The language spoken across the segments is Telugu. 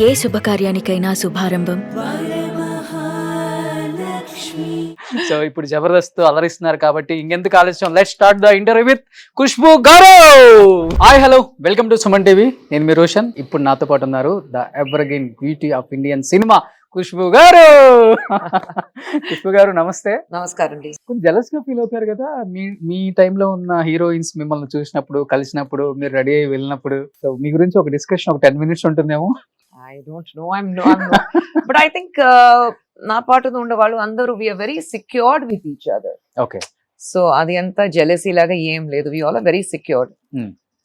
ఏ శుభకార్యానికైనా శుభారంభం. సో ఇప్పుడు జబర్దస్త్ అలరిస్తున్నారు కాబట్టి ఇంకెందుకు ఆలస్యం, let start the interview with Khushboo garu. Hi hello, welcome to Suman TV. నేను మీ రోషన్. ఇప్పుడు నాతో పాటు ఉన్నారు the evergreen beauty of Indian cinema Khushboo garu. Khushboo గారు నమస్తే. నమస్కారం అండి. కొంచెం జెలస్ గా ఫీల్ అవుతారు కదా మీ టైంలో ఉన్న హీరోయిన్స్ మిమ్మల్ని చూసినప్పుడు, కలిసినప్పుడు, మీరు రెడీ అయ్యి వెళ్ళినప్పుడు. సో మీ గురించి ఒక డిస్కషన్ ఒక 10 minutes ఉంటుందేమో. I don't know. I'm no. But I think నా పాటుతో ఉండే వాళ్ళు అందరూ we are very secured with each other. Okay. So అది అంతా జెలసీ లాగా ఏం లేదు. We all are very secured.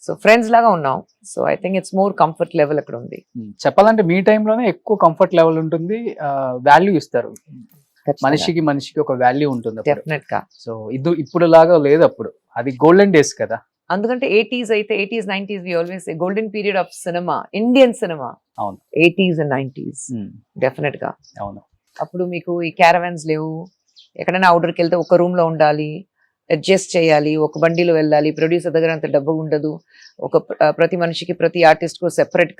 So friends లాగా ఉన్నాం. So I think it's more comfort level అక్కడ ఉంది. చెప్పాలంటే మీ టైంలోనే ఎక్కువ కంఫర్ట్ లెవెల్ ఉంటుంది, వాల్యూ ఇస్తారు. మనిషికి ఒక వాల్యూ ఉంటుంది డెఫినెట్ గా. సో ఇప్పుడు లాగా లేదు, అప్పుడు అది గోల్డెన్ డేస్ కదా. అందుకంటే 80s అయితే 80s 90s we always golden period of cinema, Indian cinema. అవును, 80s and 90s డెఫినెట్ గా. అవును. అప్పుడు మీకు ఈ క్యారవాన్స్ లేవు. ఎక్కడైనా అవుట్డోర్కి వెళ్తే ఒక రూమ్ లో ఉండాలి, అడ్జస్ట్ చేయాలి, ఒక బండిలో వెళ్ళాలి. ప్రొడ్యూసర్ దగ్గర అంత డబ్బు ఉండదు. ప్రతి మనిషికి, ప్రతి ఆర్టిస్ట్ కు సెపరేట్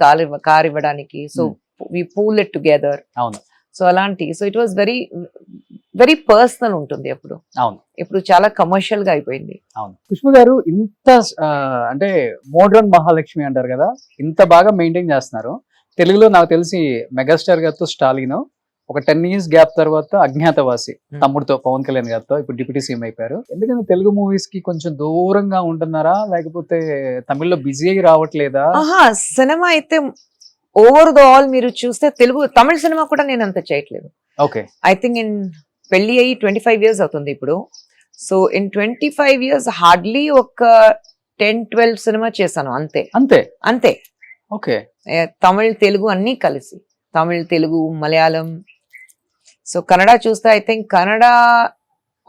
కార్ ఇవ్వడానికి. So we pool it together. అవును. సో అలాంటి, so it was very very personal ఉంటుంది అప్పుడు. అవును. ఇప్పుడు చాలా కమర్షియల్ గా అయిపోయింది. అవును. ఖుష్బూ గారు ఇంత అంటే మోడ్రన్ మహాలక్ష్మి అంటారు కదా, ఇంత బాగా మెయింటైన్ చేస్తున్నారు. తెలుగులో నాకు తెలిసి మెగాస్టార్ గారితో స్టాలిన్, ఒక 10 years గ్యాప్ తర్వాత అజ్ఞాతవాసి తమ్ముడితో పవన్ కళ్యాణ్ గారితో ఇప్పుడు డిప్యూటీ సీఎం అయిపోయారు. ఎందుకంటే తెలుగు మూవీస్ కి కొంచెం దూరంగా ఉంటున్నారా, లేకపోతే తమిళ్లో బిజీ అయ్యి రావట్లేదా? సినిమా అయితే ఓవర్ ద ఆల్ మీరు చూస్తే తమిళ సినిమా కూడా నేను అంత చేయట్లేదు. ఓకే. ఐ థింక్ ఇన్ పెళ్లి అయ్యి 25 years అవుతుంది ఇప్పుడు. సో ఇన్ 25 years హార్డ్లీ ఒక 10-12 సినిమా చేశాను అంతే. అంతే అంతే. ఓకే. తమిళ్ తెలుగు అన్ని కలిసి, తమిళ్ తెలుగు మలయాళం. సో కన్నడ చూస్తే I think Kannada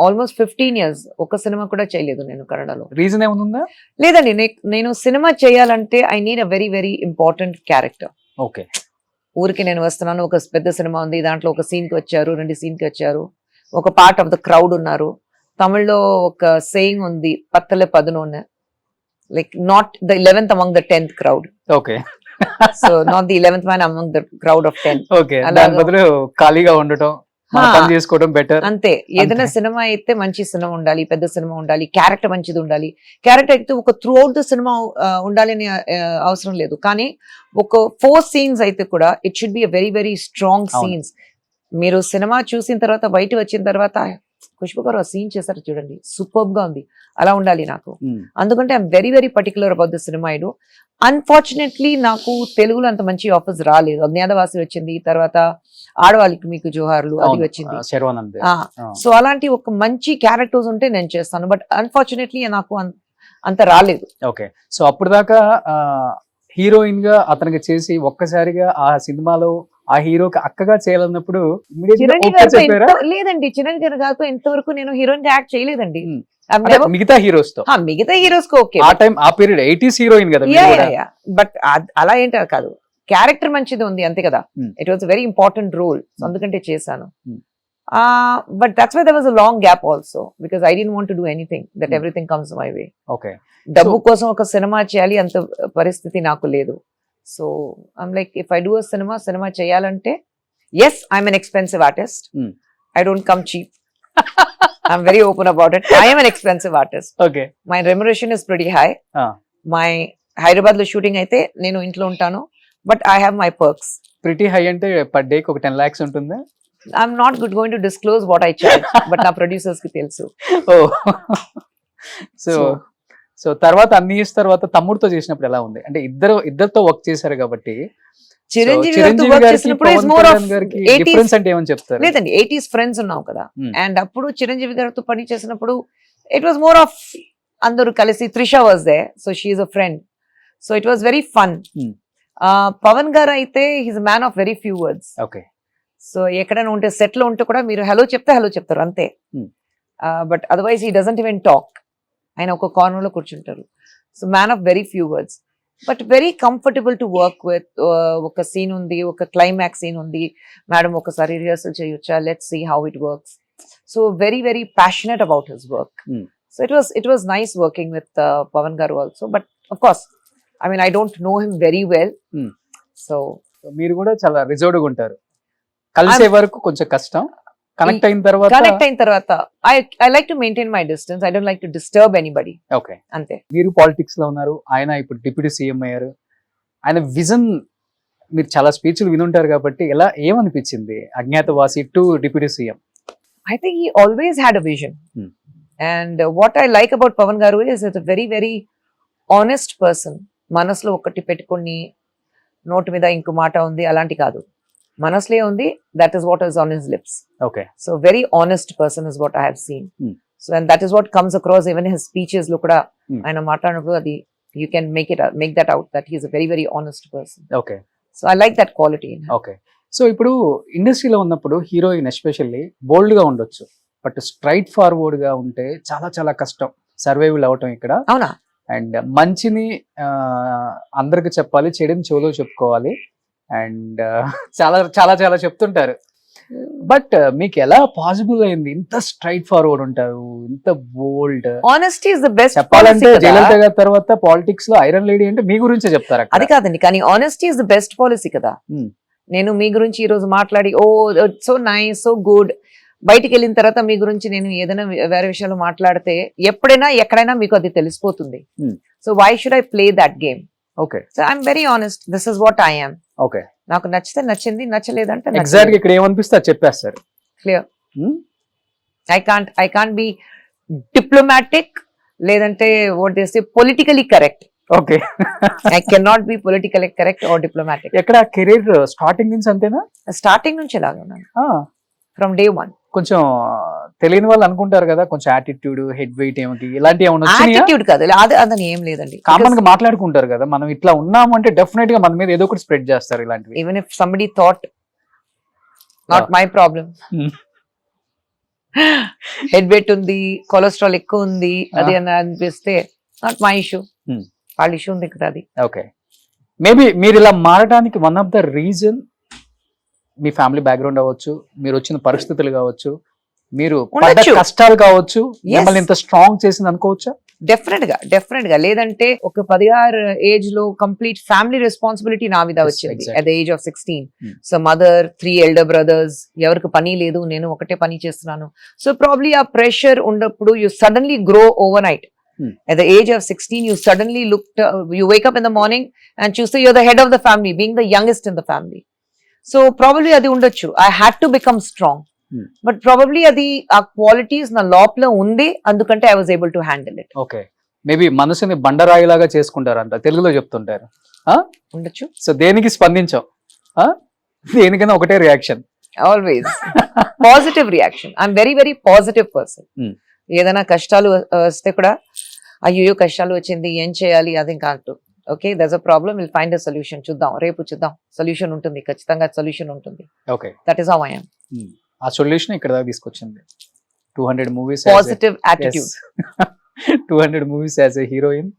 almost 15 years ఒక సినిమా కూడా చేయలేదు నేను కన్నడలో. రీజన్ ఏముందా? లేదండి, నేను సినిమా చేయాలంటే I need a very very important character. Okay. ఊరికి నేను వస్తున్నాను, ఒక పెద్ద సినిమా ఉంది, దాంట్లో ఒక scene కి వచ్చారు, 2 scene కి వచ్చారు, ఒక పార్ట్ ఆఫ్ ద క్రౌడ్ ఉన్నారు. తమిళ్లో ఒక సేయింగ్ ఉంది, పత్తలే పదునోనే, like not the 11th among the 10th crowd. Okay. So not the 11th man among the crowd of 10. Okay. దాని బదులు ఖాళీగా ఉండటం, పని చేసుకోవడం బెటర్. అంతే. ఏదైనా సినిమా అయితే మంచి సినిమా ఉండాలి, పెద్ద సినిమా ఉండాలి, క్యారెక్టర్ మంచిది ఉండాలి. క్యారెక్టర్ అయితే ఒక త్రూ అవుట్ ద సినిమా ఉండాలి అని అవసరం లేదు. కానీ ఒక 4 scenes అయితే కూడా it should be a very very strong scenes. మీరు సినిమా చూసిన తర్వాత బయట వచ్చిన తర్వాత ఖుష్బూ గారు ఆ సీన్ చేశారు చూడండి, సూపర్బ్ గా ఉంది, అలా ఉండాలి నాకు. అందుకంటే I'm very very particular about the cinema. Unfortunately నాకు తెలుగులో అంత మంచి ఆఫర్స్ రాలేదు. అజ్ఞాతవాసి వచ్చింది, తర్వాత ఆడవాళ్ళకి మీకు జోహార్లు అది వచ్చింది. సో అలాంటి ఒక మంచి క్యారెక్టర్స్ ఉంటే నేను చేస్తాను. బట్ అన్ఫార్చునేట్లీ నాకు అంత రాలేదు. ఓకే. సో అప్పుడు దాకా హీరోయిన్ గా అతనికి చేసి ఒక్కసారిగా ఆ సినిమాలో ఆ హీరోకి అక్కగా చేయాలన్నప్పుడు లేదండి, చిరంజీవి గారితో ఇంతవరకు నేను హీరోయిన్ గా యాక్ట్ చేయలేదండి. మిగతా హీరోస్ తో ఓకే. ఆ టైం ఆ పీరియడ్ 80s హీరోయిన్ కదా. బట్ అలా ఏంటో కాదు, క్యారెక్టర్ మంచిది ఉంది అంతే కదా. It was very important role, అందుకంటే చేశాను. But that's why there was a long gap also, because I didn't want to do anything, that everything comes my way. Okay. డబ్బు కోసం ఒక సినిమా చేయాలి అంత పరిస్థితి నాకు లేదు. So I'm like, if I do a cinema చేయాలంటే, as I'm an expensive artist, I don't come cheap. I'm very open about it. I am an expensive artist. Okay. My remuneration is pretty high. My Hyderabad lo shooting aithe nenu intlo untanu, but I have my perks. Pretty high ante per day ki oka 10 lakhs untunda? I'm not going to disclose what I charge, but na producers ki telusu. Oh. So తర్వాత అన్ని ఇయర్స్ తర్వాత తమ్ముడితో చేసినప్పుడు ఎలా ఉంది? అంటే ఇద్దరితో వర్క్ చేశారు కాబట్టి చిరంజీవి గారితో వర్క్ చేసినప్పుడు ఇస్ మోర్ ఆఫ్ డిఫరెన్స్ అంటే ఏమని చెప్తారు? లేదండి, 80s ఫ్రెండ్స్ ఉన్నాం కదా. అండ్ అప్పుడు చిరంజీవి గారితో పని చేసినప్పుడు ఇట్ వాస్ మోర్ ఆఫ్ అందరూ కలిసి. Trisha was there, so she is a friend, so it was very fun. Pawan గారు అయితే he's a man of very few words. Okay. So ఎక్కడైనా ఉంటే, సెట్ లో ఉంటే కూడా మీరు హలో చెప్తే హలో చెప్తారు అంతే. But otherwise he doesn't even talk. ఆయన ఒక కార్నర్ లో కూర్చుంటారు. So man of very few words, but very comfortable to work with. ఒక సీన్ ఉంది, ఒక క్లైమాక్స్ సీన్ ఉంది, మేడం ఒకసారి రిహర్సల్ చేయొచ్చా, let's see how it works. So very very passionate about his work. So it was nice working with Pavan గారు also. But of course, I mean, I don't know him very well. So మీరు కూడా చాలా రిజర్వ్డ్గా ఉంటారు, కలిసే వరకు కొంచెం కష్టం, కనెక్ట్ అయిన తర్వాత కనెక్ట్ అయిన తర్వాత I like to maintain my distance, I don't like to disturb anybody. Okay. అంతే. మీరు పాలిటిక్స్ లో ఉన్నారు, ఆయన ఇప్పుడు డిప్యూటీ సీఎం అయ్యారు, ఆయన విజన్ మీరు చాలా స్పీచ్లు వినుంటారు కాబట్టి ఎలా ఏమనిపించింది Agnyaathavaasi to deputy CM? I think he always had a vision. Hmm. And what I like about Pavan Garu is it's a very, very honest person. మనసులో ఒకటి పెట్టుకొని నోటి మీద ఇంకో మాట ఉంది అలాంటి కాదు, మనసులే ఉంది, that is what is on his lips. Okay. So very honest person is what I have seen. So and that is what comes across even his speeches లో కూడా ఆయన మాట్లాడినప్పుడు అది you can make that out that he's a very very honest person. Okay. So I like that quality. Okay. So ఇప్పుడు ఇండస్ట్రీలో ఉన్నప్పుడు హీరోయిన్ ఎస్పెషల్లీ బోల్డ్ గా ఉండొచ్చు, బట్ స్ట్రైట్ ఫార్వర్డ్ గా ఉంటే చాలా చాలా కష్టం సర్వైవల్ అవటం ఇక్కడ. అవునా? అండ్ మంచిని అందరికి చెప్పాలి, చెడుని చెవులో చెప్పుకోవాలి, అండ్ చాలా చాలా చాలా చెప్తుంటారు. బట్ మీకు ఎలా పాసిబుల్ అయింది ఇంత స్ట్రైట్ ఫార్వర్డ్ ఉంటారు, ఇంత bold? Honesty is the best. చెప్పాలంటే జయలలిత గారి తర్వాత పాలిటిక్స్ లో ఐరన్ లేడీ అంటే మీ గురించే చెప్తారు. అది కాదండి, కానీ honesty is the best policy కదా. నేను మీ గురించి ఈ రోజు మాట్లాడి ఓ సో నైస్ సో గుడ్, బయటికి వెళ్ళిన తర్వాత మీ గురించి నేను ఏదైనా వేరే విషయాలు మాట్లాడితే ఎప్పుడైనా ఎక్కడైనా మీకు అది తెలిసిపోతుంది. So why should I play that game? Okay. So I'm very honest, this is what I am. Okay. నాకు నచ్చితే నచ్చింది, నచ్చలేదంటే ఎగ్జాక్ట్ ఇక్కడ ఏమనిపిస్తే అది చెప్పేస్తారు. Clear. I can't be diplomatic, లేదంటే what they say politically correct. Okay. I can not be politically correct or diplomatic. ఎక్కడ కెరీర్ స్టార్టింగ్ నుంచి అంతేనా? స్టార్టింగ్ నుంచి ఎలాగే ఉన్నాను, ఫ్రమ్ డే వన్. కొంచెం తెలియని వాళ్ళు అనుకుంటారు కదా, కొంచెం యాటిట్యూడ్, హెడ్ వెయిట్ ఏమిటి ఇలాంటి ఏమైనా యాటిట్యూడ్ కాదు, అదని ఏం లేదండి. కామన్ గా మాట్లాడుకుంటారు కదా, మనం ఇట్లా ఉన్నాము అంటే డెఫినెట్ గా మన మీద ఏదో ఒకటి స్ప్రెడ్ చేస్తారు ఇలాంటివి. Even if somebody thought not my problem, head weight ఉంది, కొలెస్ట్రాల్ ఎక్కువ ఉంది అది అని అనిపిస్తే నాట్ మై ఇష్యూ, వాళ్ళ ఇష్యూ ఉంది కదా అది. ఓకే. మేబీ మీరు ఇలా మారడానికి one of the reason me family background అవ్వచ్చు, మీరు వచ్చిన పరిస్థితులు కావచ్చు, మీరు పడ్డ కష్టాలు కావచ్చు, మిమ్మల్ని ఇంత స్ట్రాంగ్ చేసింది అనుకోవచ్చా? డెఫినెట్ గా. లేదంటే ఒక 16 ఏజ్ లో కంప్లీట్ ఫ్యామిలీ రెస్పాన్సిబిలిటీ నా మీద వచ్చింది at the age of 16. So mother, 3 elder brothers, ఎవరికి పని లేదు, నేను ఒకటే పని చేస్తున్నాను. సో ప్రాబ్లీ ఆ ప్రెషర్ ఉన్నప్పుడు you suddenly grow over night. At the age of 16, you suddenly you wake up in the morning and choose you're the head of the family, being the youngest in the family. So probably adi undachu, I had to become strong. But probably adi aa qualities na lopla undi, andukante I was able to handle it. Okay. Maybe మనసుని బండరాయిలాగా చేసుకుంటారంట, తెలుగులో చెప్తుంటారు. ఉండొచ్చు. సో దేనికి స్పందించాం, దేనికైనా ఒకటే reaction. Always positive reaction. I'm very very positive person. ఏదైనా కష్టాలు వస్తే కూడా అయ్యో కష్టాలు వచ్చింది ఏం చేయాలి అది కాదు. Okay, that's a problem, will find a solution, చూద్దాం రేపు చూద్దాం, సొల్యూషన్ ఉంటుంది, ఖచ్చితంగా సొల్యూషన్ ఉంటుంది. Okay. That is how I am. ఆ సొల్యూషన్ ఇక్కడ దాకా తీసుకొచ్చింది. 200 movies, positive attitude. 200 movies as a heroine.